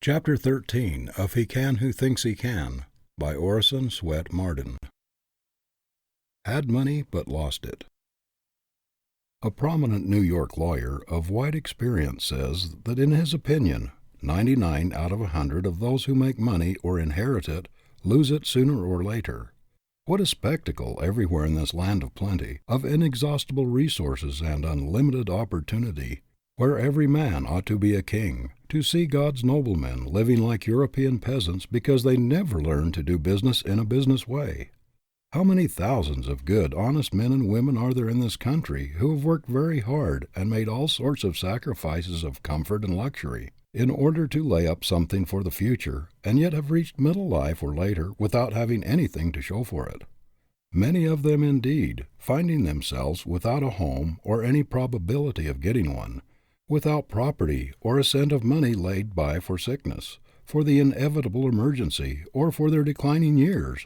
Chapter 13 of He Can Who Thinks He Can by Orison Swett Marden. Had money but lost it. A prominent New York lawyer of wide experience says that in his opinion, 99 out of 100 of those who make money or inherit it lose it sooner or later. What a spectacle everywhere in this land of plenty, of inexhaustible resources and unlimited opportunity, where every man ought to be a king, to see God's noblemen living like European peasants because they never learned to do business in a business way. How many thousands of good, honest men and women are there in this country who have worked very hard and made all sorts of sacrifices of comfort and luxury in order to lay up something for the future, and yet have reached middle life or later without having anything to show for it? Many of them, indeed, finding themselves without a home or any probability of getting one, without property or a cent of money laid by for sickness, for the inevitable emergency, or for their declining years.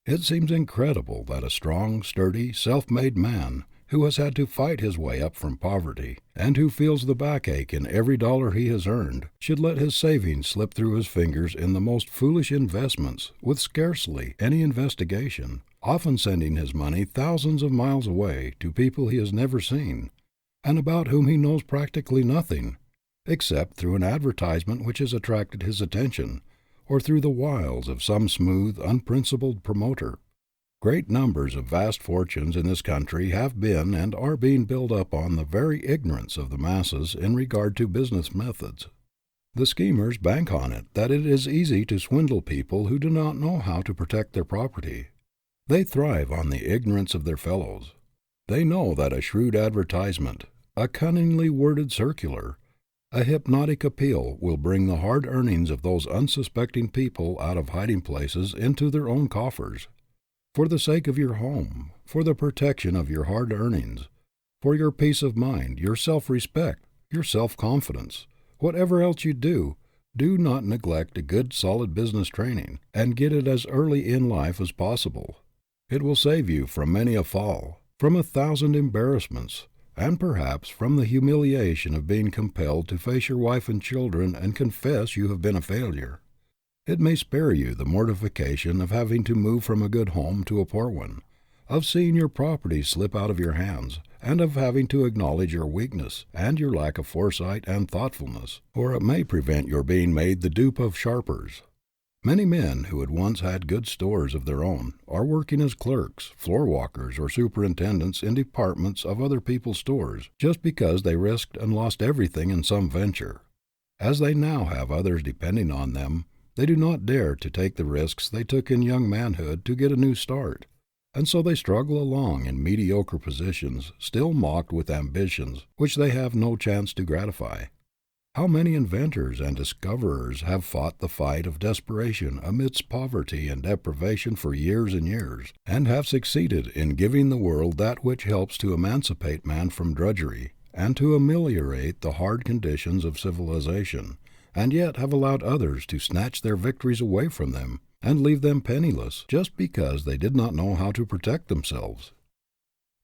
It seems incredible that a strong, sturdy, self-made man, who has had to fight his way up from poverty, and who feels the backache in every dollar he has earned, should let his savings slip through his fingers in the most foolish investments, with scarcely any investigation, often sending his money thousands of miles away to people he has never seen, and about whom he knows practically nothing, except through an advertisement which has attracted his attention, or through the wiles of some smooth, unprincipled promoter. Great numbers of vast fortunes in this country have been and are being built up on the very ignorance of the masses in regard to business methods. The schemers bank on it that it is easy to swindle people who do not know how to protect their property. They thrive on the ignorance of their fellows. They know that a shrewd advertisement, a cunningly worded circular, a hypnotic appeal will bring the hard earnings of those unsuspecting people out of hiding places into their own coffers. For the sake of your home, for the protection of your hard earnings, for your peace of mind, your self-respect, your self-confidence, whatever else you do, do not neglect a good solid business training, and get it as early in life as possible. It will save you from many a fall, from 1,000 embarrassments, and perhaps from the humiliation of being compelled to face your wife and children and confess you have been a failure. It may spare you the mortification of having to move from a good home to a poor one, of seeing your property slip out of your hands, and of having to acknowledge your weakness and your lack of foresight and thoughtfulness, or it may prevent your being made the dupe of sharpers. Many men who had once had good stores of their own are working as clerks, floor walkers, or superintendents in departments of other people's stores, just because they risked and lost everything in some venture. As they now have others depending on them, they do not dare to take the risks they took in young manhood to get a new start, and so they struggle along in mediocre positions, still mocked with ambitions which they have no chance to gratify. How many inventors and discoverers have fought the fight of desperation amidst poverty and deprivation for years and years, and have succeeded in giving the world that which helps to emancipate man from drudgery, and to ameliorate the hard conditions of civilization, and yet have allowed others to snatch their victories away from them and leave them penniless just because they did not know how to protect themselves.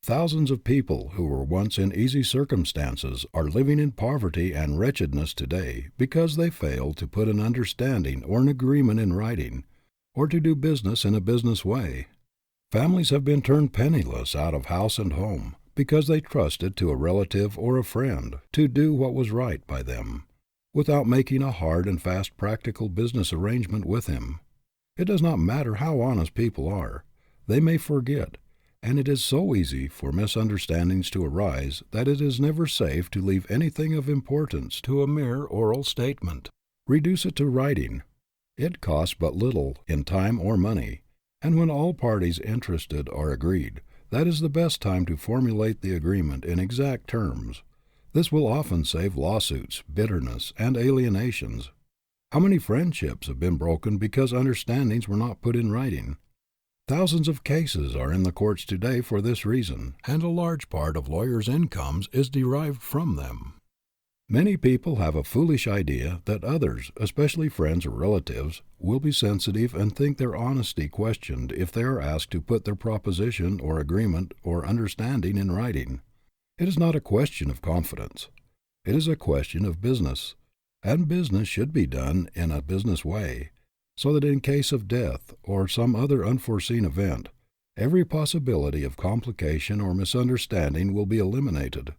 Thousands of people who were once in easy circumstances are living in poverty and wretchedness today because they failed to put an understanding or an agreement in writing, or to do business in a business way. Families have been turned penniless out of house and home because they trusted to a relative or a friend to do what was right by them, without making a hard and fast practical business arrangement with him. It does not matter how honest people are, they may forget, and it is so easy for misunderstandings to arise that it is never safe to leave anything of importance to a mere oral statement. Reduce it to writing. It costs but little in time or money, and when all parties interested are agreed, that is the best time to formulate the agreement in exact terms. This will often save lawsuits, bitterness, and alienations. How many friendships have been broken because understandings were not put in writing? Thousands of cases are in the courts today for this reason, and a large part of lawyers' incomes is derived from them. Many people have a foolish idea that others, especially friends or relatives, will be sensitive and think their honesty questioned if they are asked to put their proposition or agreement or understanding in writing. It is not a question of confidence. It is a question of business, and business should be done in a business way, so that in case of death or some other unforeseen event, every possibility of complication or misunderstanding will be eliminated.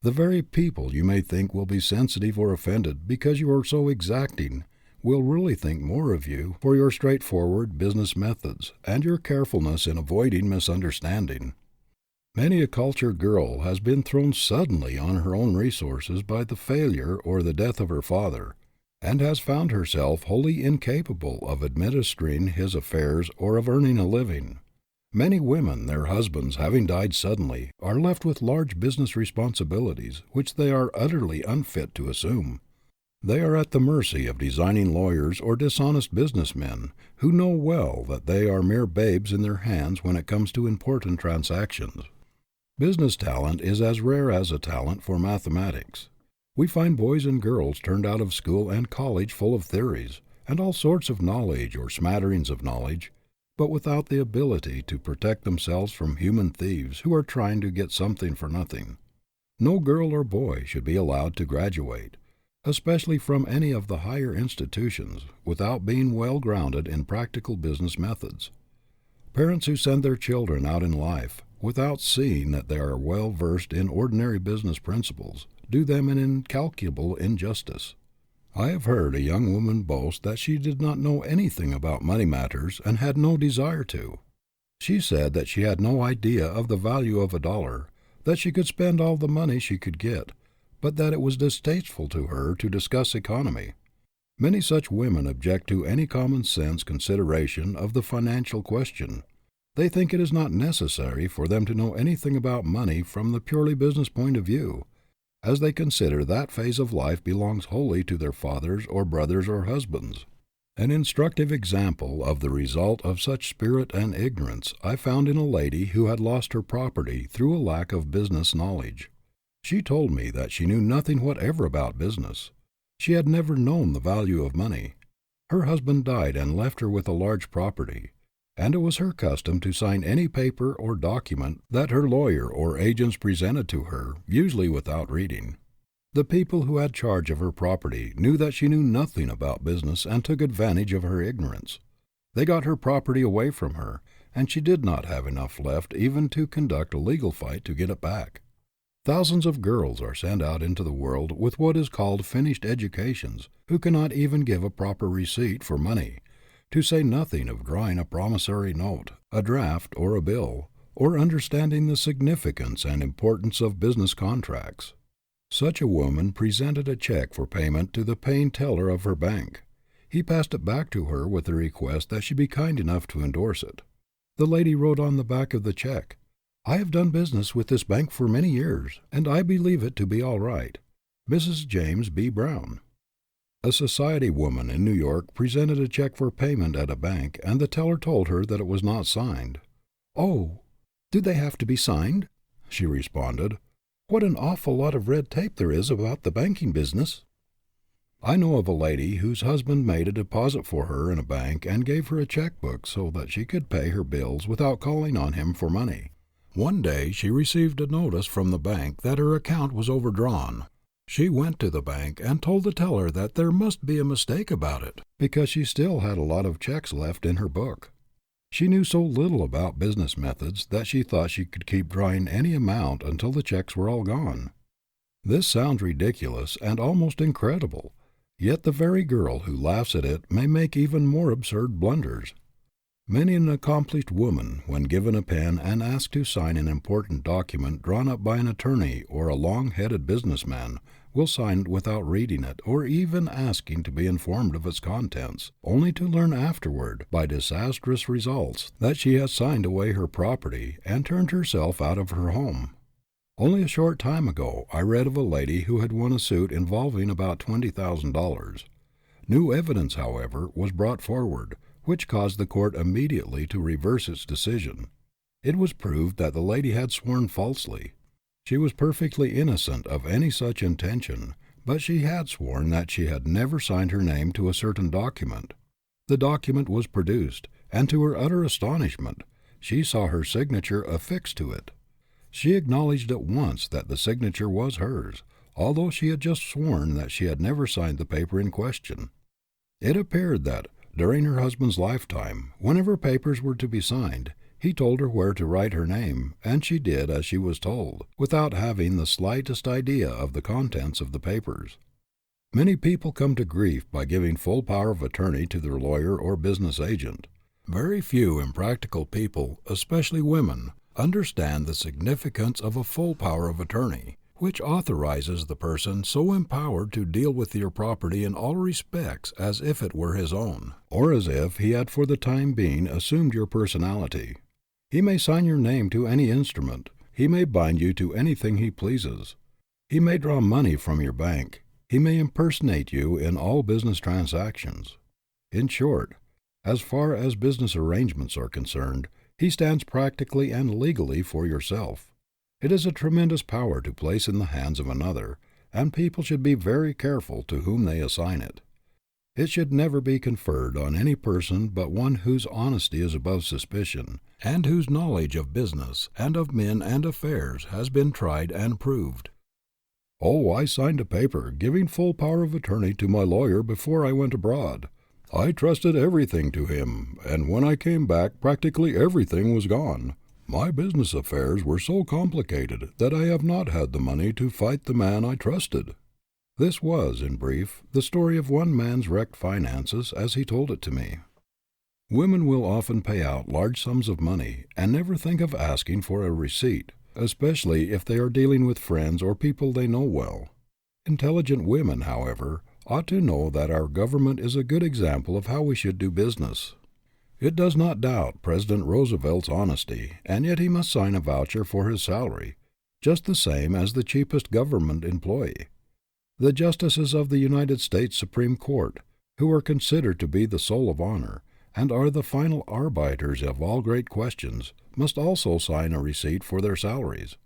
The very people you may think will be sensitive or offended because you are so exacting will really think more of you for your straightforward business methods and your carefulness in avoiding misunderstanding. Many a cultured girl has been thrown suddenly on her own resources by the failure or the death of her father, and has found herself wholly incapable of administering his affairs or of earning a living. Many women, their husbands having died suddenly, are left with large business responsibilities which they are utterly unfit to assume. They are at the mercy of designing lawyers or dishonest businessmen who know well that they are mere babes in their hands when it comes to important transactions. Business talent is as rare as a talent for mathematics. We find boys and girls turned out of school and college full of theories, and all sorts of knowledge or smatterings of knowledge, but without the ability to protect themselves from human thieves who are trying to get something for nothing. No girl or boy should be allowed to graduate, especially from any of the higher institutions, without being well grounded in practical business methods. Parents who send their children out in life without seeing that they are well versed in ordinary business principles do them an incalculable injustice. I have heard a young woman boast that she did not know anything about money matters and had no desire to. She said that she had no idea of the value of $1, that she could spend all the money she could get, but that it was distasteful to her to discuss economy. Many such women object to any common sense consideration of the financial question. They think it is not necessary for them to know anything about money from the purely business point of view, as they consider that phase of life belongs wholly to their fathers or brothers or husbands. An instructive example of the result of such spirit and ignorance I found in a lady who had lost her property through a lack of business knowledge. She told me that she knew nothing whatever about business. She had never known the value of money. Her husband died and left her with a large property, and it was her custom to sign any paper or document that her lawyer or agents presented to her, usually without reading. The people who had charge of her property knew that she knew nothing about business and took advantage of her ignorance. They got her property away from her, and she did not have enough left even to conduct a legal fight to get it back. Thousands of girls are sent out into the world with what is called finished educations who cannot even give a proper receipt for money, to say nothing of drawing a promissory note, a draft, or a bill, or understanding the significance and importance of business contracts. Such a woman presented a check for payment to the paying teller of her bank. He passed it back to her with the request that she be kind enough to endorse it. The lady wrote on the back of the check, "I have done business with this bank for many years, and I believe it to be all right. Mrs. James B. Brown." A society woman in New York presented a check for payment at a bank, and the teller told her that it was not signed. "Oh, do they have to be signed?" she responded. "What an awful lot of red tape there is about the banking business." I know of a lady whose husband made a deposit for her in a bank and gave her a checkbook so that she could pay her bills without calling on him for money. One day she received a notice from the bank that her account was overdrawn. She went to the bank and told the teller that there must be a mistake about it, because she still had a lot of checks left in her book. She knew so little about business methods that she thought she could keep drawing any amount until the checks were all gone. This sounds ridiculous and almost incredible, yet the very girl who laughs at it may make even more absurd blunders. Many an accomplished woman, when given a pen and asked to sign an important document drawn up by an attorney or a long-headed businessman, will sign it without reading it or even asking to be informed of its contents, only to learn afterward, by disastrous results, that she has signed away her property and turned herself out of her home. Only a short time ago I read of a lady who had won a suit involving about $20,000. New evidence, however, was brought forward, which caused the court immediately to reverse its decision. It was proved that the lady had sworn falsely. She was perfectly innocent of any such intention, but she had sworn that she had never signed her name to a certain document. The document was produced, and to her utter astonishment, she saw her signature affixed to it. She acknowledged at once that the signature was hers, although she had just sworn that she had never signed the paper in question. It appeared that, during her husband's lifetime, whenever papers were to be signed, he told her where to write her name, and she did as she was told, without having the slightest idea of the contents of the papers. Many people come to grief by giving full power of attorney to their lawyer or business agent. Very few impractical people, especially women, understand the significance of a full power of attorney, which authorizes the person so empowered to deal with your property in all respects as if it were his own, or as if he had for the time being assumed your personality. He may sign your name to any instrument. He may bind you to anything he pleases. He may draw money from your bank. He may impersonate you in all business transactions. In short, as far as business arrangements are concerned, he stands practically and legally for yourself. It is a tremendous power to place in the hands of another, and people should be very careful to whom they assign it. It should never be conferred on any person but one whose honesty is above suspicion, and whose knowledge of business and of men and affairs has been tried and proved. "Oh, I signed a paper giving full power of attorney to my lawyer before I went abroad. I trusted everything to him, and when I came back practically everything was gone. My business affairs were so complicated that I have not had the money to fight the man I trusted." This was, in brief, the story of one man's wrecked finances as he told it to me. Women will often pay out large sums of money and never think of asking for a receipt, especially if they are dealing with friends or people they know well. Intelligent women, however, ought to know that our government is a good example of how we should do business. It does not doubt President Roosevelt's honesty, and yet he must sign a voucher for his salary, just the same as the cheapest government employee. The justices of the United States Supreme Court, who are considered to be the soul of honor, and are the final arbiters of all great questions, must also sign a receipt for their salaries.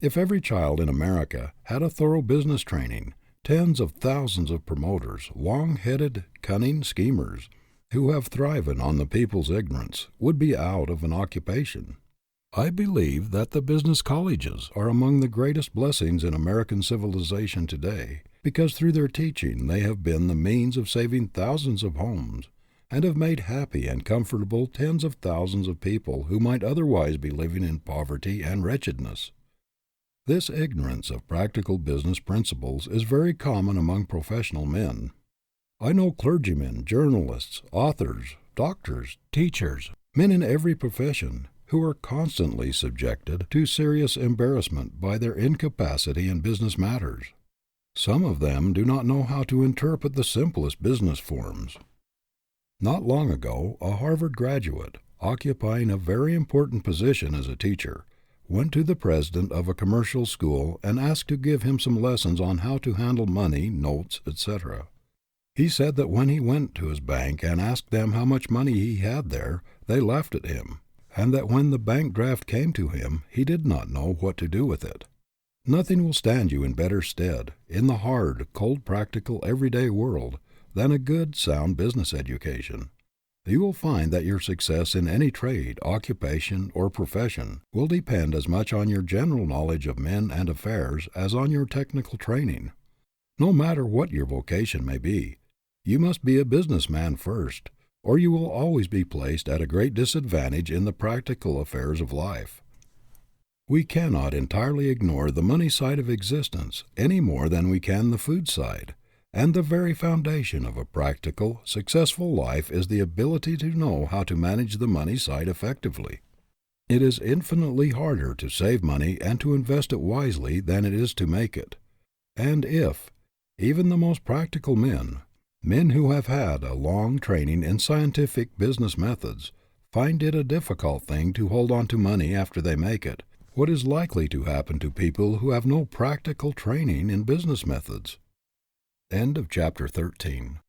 If every child in America had a thorough business training, tens of thousands of promoters, long-headed, cunning schemers, who have thriven on the people's ignorance, would be out of an occupation. I believe that the business colleges are among the greatest blessings in American civilization today, because through their teaching they have been the means of saving thousands of homes, and have made happy and comfortable tens of thousands of people who might otherwise be living in poverty and wretchedness. This ignorance of practical business principles is very common among professional men. I know clergymen, journalists, authors, doctors, teachers, men in every profession, who are constantly subjected to serious embarrassment by their incapacity in business matters. Some of them do not know how to interpret the simplest business forms. Not long ago, a Harvard graduate, occupying a very important position as a teacher, went to the president of a commercial school and asked to give him some lessons on how to handle money, notes, etc. He said that when he went to his bank and asked them how much money he had there, they laughed at him, and that when the bank draft came to him, he did not know what to do with it. Nothing will stand you in better stead, in the hard, cold, practical, everyday world, than a good, sound business education. You will find that your success in any trade, occupation, or profession will depend as much on your general knowledge of men and affairs as on your technical training. No matter what your vocation may be, you must be a businessman first, or you will always be placed at a great disadvantage in the practical affairs of life. We cannot entirely ignore the money side of existence any more than we can the food side. And the very foundation of a practical, successful life is the ability to know how to manage the money side effectively. It is infinitely harder to save money and to invest it wisely than it is to make it. And if, even the most practical men who have had a long training in scientific business methods, find it a difficult thing to hold on to money after they make it, what is likely to happen to people who have no practical training in business methods? End of chapter 13.